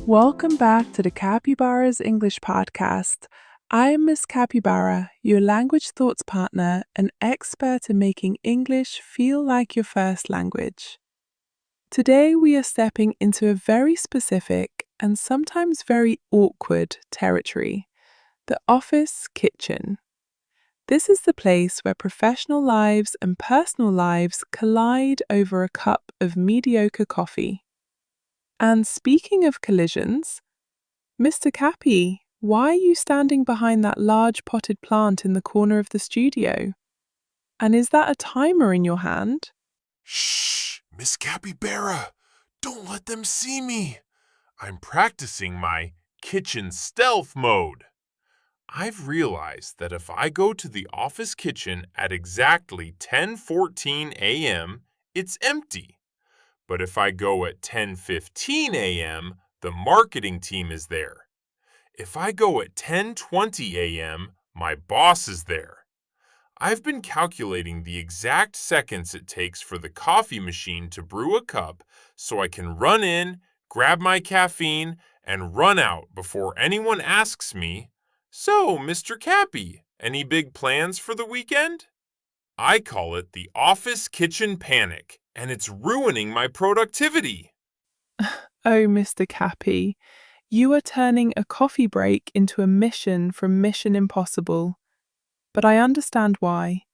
Welcome back to the Capibara's English podcast. I am Miss Capibara, your language thoughts partner, an expert in making English feel like your first language. Today we are stepping into a very specific and sometimes very awkward territory, the office kitchen. This is the place where professional lives and personal lives collide over a cup of mediocre coffee. And speaking of collisions, Mr. Capi, why are you standing behind that large potted plant in the corner of the studio? And is that a timer in your hand? Shh, Miss Capibara, don't let them see me. I'm practicing my kitchen stealth mode. I've realized that if I go to the office kitchen at exactly 10:14 a.m., it's empty. But if I go at 10:15 a.m., the marketing team is there. If I go at 10:20 a.m., my boss is there. I've been calculating the exact seconds it takes for the coffee machine to brew a cup so I can run in, grab my caffeine, and run out before anyone asks me, "So, Mr. Capi, any big plans for the weekend?" I call it the office kitchen panic, and it's ruining my productivity. Oh, Mr. Capi, you are turning a coffee break into a mission from Mission Impossible. But I understand why.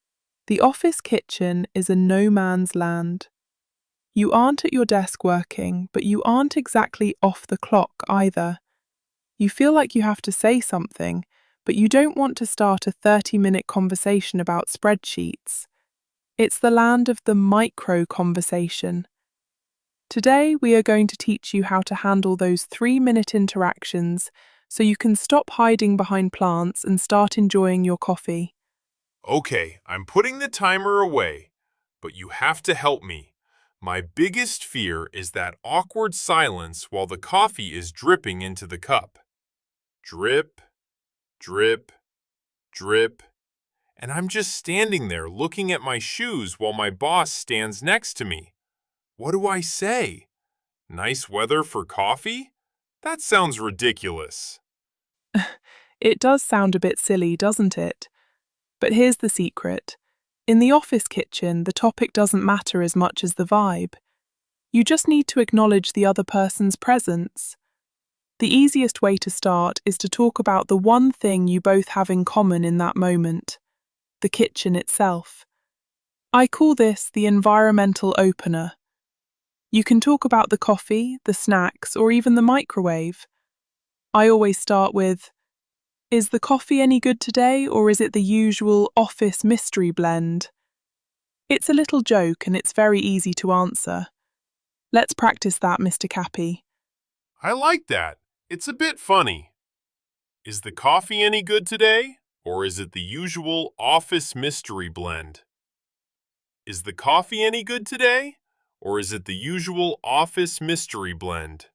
The office kitchen is a no man's land. You aren't at your desk working, but you aren't exactly off the clock either. You feel like you have to say something, but you don't want to start a 30-minute conversation about spreadsheets. It's the land of the micro conversation. Today, we are going to teach you how to handle those 3-minute interactions so you can stop hiding behind plants and start enjoying your coffee. Okay, I'm putting the timer away, but you have to help me. My biggest fear is that awkward silence while the coffee is dripping into the cup. Drip, drip, drip. And I'm just standing there looking at my shoes while my boss stands next to me. What do I say? Nice weather for coffee? That sounds ridiculous. It does sound a bit silly, doesn't it? But here's the secret. In the office kitchen, the topic doesn't matter as much as the vibe. You just need to acknowledge the other person's presence. The easiest way to start is to talk about the one thing you both have in common in that moment, the kitchen itself. I call this the environmental opener. You can talk about the coffee, the snacks, or even the microwave. I always start with, "Is the coffee any good today, or is it the usual office mystery blend?" It's a little joke and it's very easy to answer. Let's practice that, Mr. Capi. I like that. It's a bit funny. Is the coffee any good today, or is it the usual office mystery blend? Is the coffee any good today, or is it the usual office mystery blend?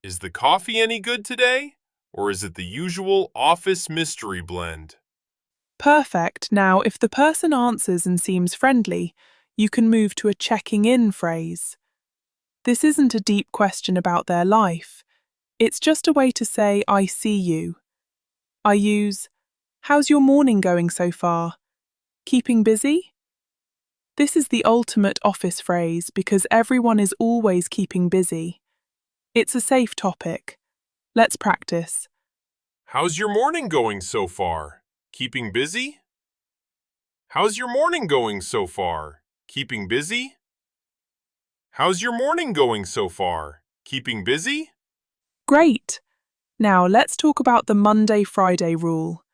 Is the coffee any good today, or is it the usual office mystery blend? Perfect. Now, if the person answers and seems friendly, you can move to a checking in phrase. This isn't a deep question about their life. It's just a way to say, "I see you." I use, "How's your morning going so far? Keeping busy?" This is the ultimate office phrase because everyone is always keeping busy. It's a safe topic. Let's practice. How's your morning going so far? Keeping busy? How's your morning going so far? Keeping busy? How's your morning going so far? Keeping busy? Great! Now let's talk about the Monday-Friday rule.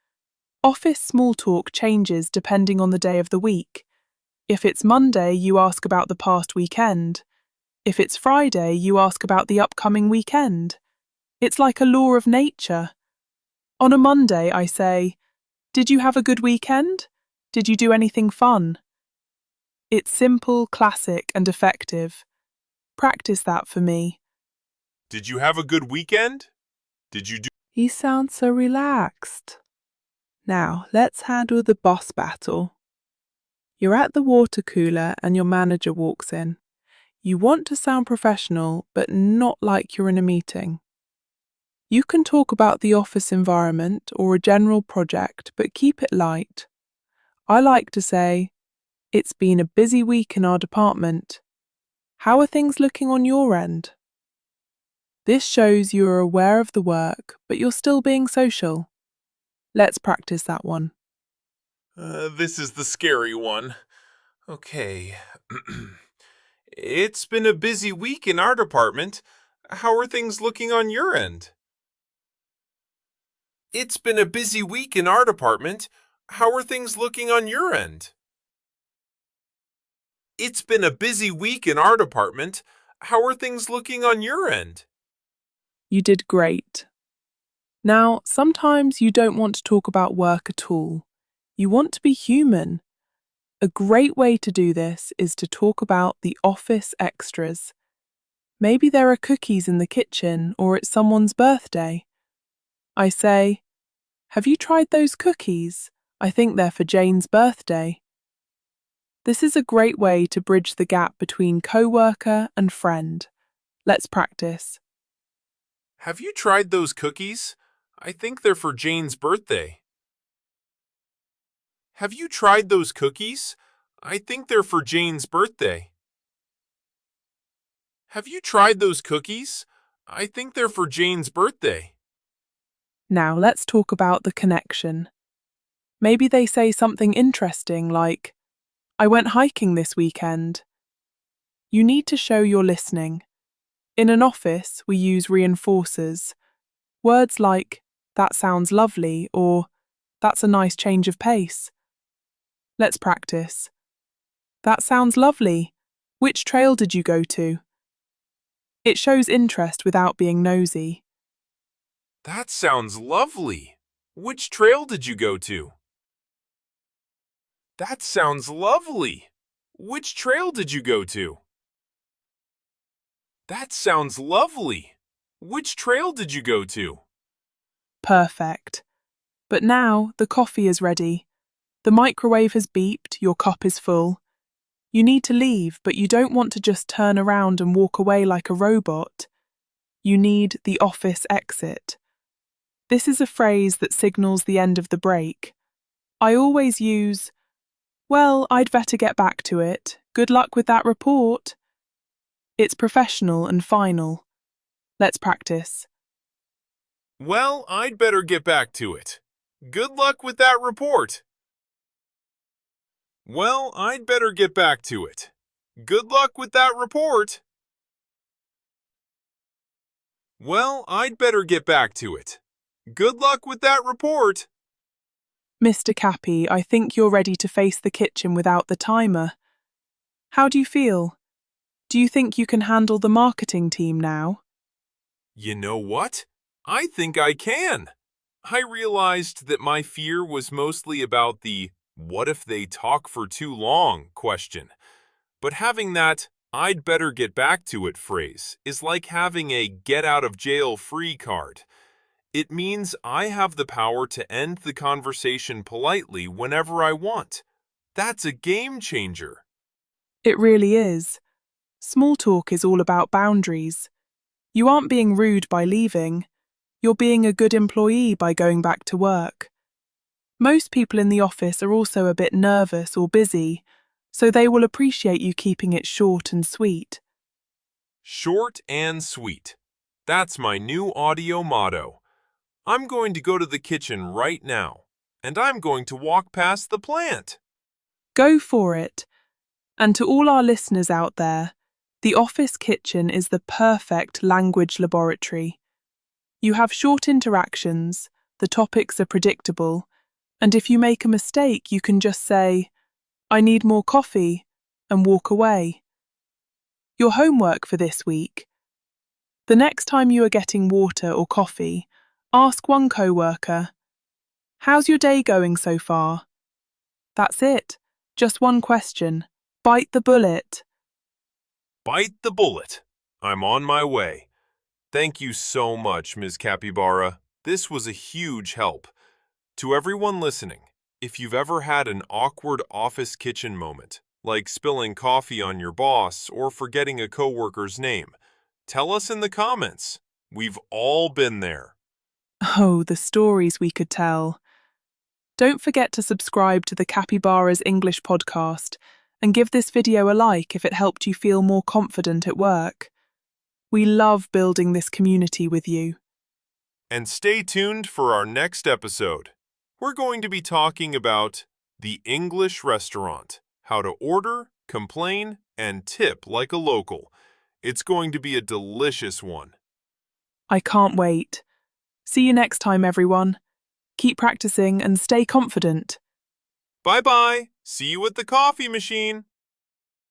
Office small talk changes depending on the day of the week. If it's Monday, you ask about the past weekend. If it's Friday, you ask about the upcoming weekend. It's like a law of nature. On a Monday, I say, "Did you have a good weekend? Did you do anything fun?" It's simple, classic, and effective. Practice that for me. Did you have a good weekend? Did you do... He sounds so relaxed. Now, let's handle the boss battle. You're at the water cooler and your manager walks in. You want to sound professional, but not like you're in a meeting. You can talk about the office environment or a general project, but keep it light. I like to say, "It's been a busy week in our department. How are things looking on your end?" This shows you are aware of the work, but you're still being social. Let's practice that one. This is the scary one. Okay. It's been a busy week in our department. How are things looking on your end? It's been a busy week in our department. How are things looking on your end? It's been a busy week in our department. How are things looking on your end? You did great. Now, sometimes you don't want to talk about work at all. You want to be human. A great way to do this is to talk about the office extras. Maybe there are cookies in the kitchen or it's someone's birthday. I say, "Have you tried those cookies? I think they're for Jane's birthday." This is a great way to bridge the gap between coworker and friend. Let's practice. Have you tried those cookies? I think they're for Jane's birthday. Have you tried those cookies? I think they're for Jane's birthday. Have you tried those cookies? I think they're for Jane's birthday. Now let's talk about the connection. Maybe they say something interesting like, "I went hiking this weekend." You need to show you're listening. In an office, we use reinforcers. Words like, "That sounds lovely," or "That's a nice change of pace." Let's practice. "That sounds lovely. Which trail did you go to?" It shows interest without being nosy. That sounds lovely. Which trail did you go to? That sounds lovely. Which trail did you go to? That sounds lovely. Which trail did you go to? Perfect. But now the coffee is ready. The microwave has beeped, your cup is full. You need to leave, but you don't want to just turn around and walk away like a robot. You need the office exit. This is a phrase that signals the end of the break. I always use, "Well, I'd better get back to it. Good luck with that report." It's professional and final. Let's practice. Well, I'd better get back to it. Good luck with that report. Well, I'd better get back to it. Good luck with that report. Well, I'd better get back to it. Good luck with that report. Mr. Capi, I think you're ready to face the kitchen without the timer. How do you feel? Do you think you can handle the marketing team now? You know what? I think I can. I realized that my fear was mostly about the "what if they talk for too long" question. But having that "I'd better get back to it" phrase is like having a get out of jail free card. It means I have the power to end the conversation politely whenever I want. That's a game changer. It really is. Small talk is all about boundaries. You aren't being rude by leaving. You're being a good employee by going back to work. Most people in the office are also a bit nervous or busy, so they will appreciate you keeping it short and sweet. Short and sweet. That's my new audio motto. I'm going to go to the kitchen right now, and I'm going to walk past the plant. Go for it. And to all our listeners out there, the office kitchen is the perfect language laboratory. You have short interactions, the topics are predictable, and if you make a mistake, you can just say, "I need more coffee," and walk away. Your homework for this week. The next time you are getting water or coffee, ask one coworker, "How's your day going so far?" That's it. Just one question. Bite the bullet. Bite the bullet. I'm on my way. Thank you so much, Ms. Capibara. This was a huge help. To everyone listening, if you've ever had an awkward office kitchen moment, like spilling coffee on your boss or forgetting a coworker's name? Tell us in the comments. We've all been there. Oh, the stories we could tell. Don't forget to subscribe to the Capibara's English podcast and give this video a like if it helped you feel more confident at work. We love building this community with you. And stay tuned for our next episode. We're going to be talking about the English restaurant, how to order, complain, and tip like a local. It's going to be a delicious one. I can't wait. See you next time, everyone. Keep practicing and stay confident. Bye-bye. See you at the coffee machine.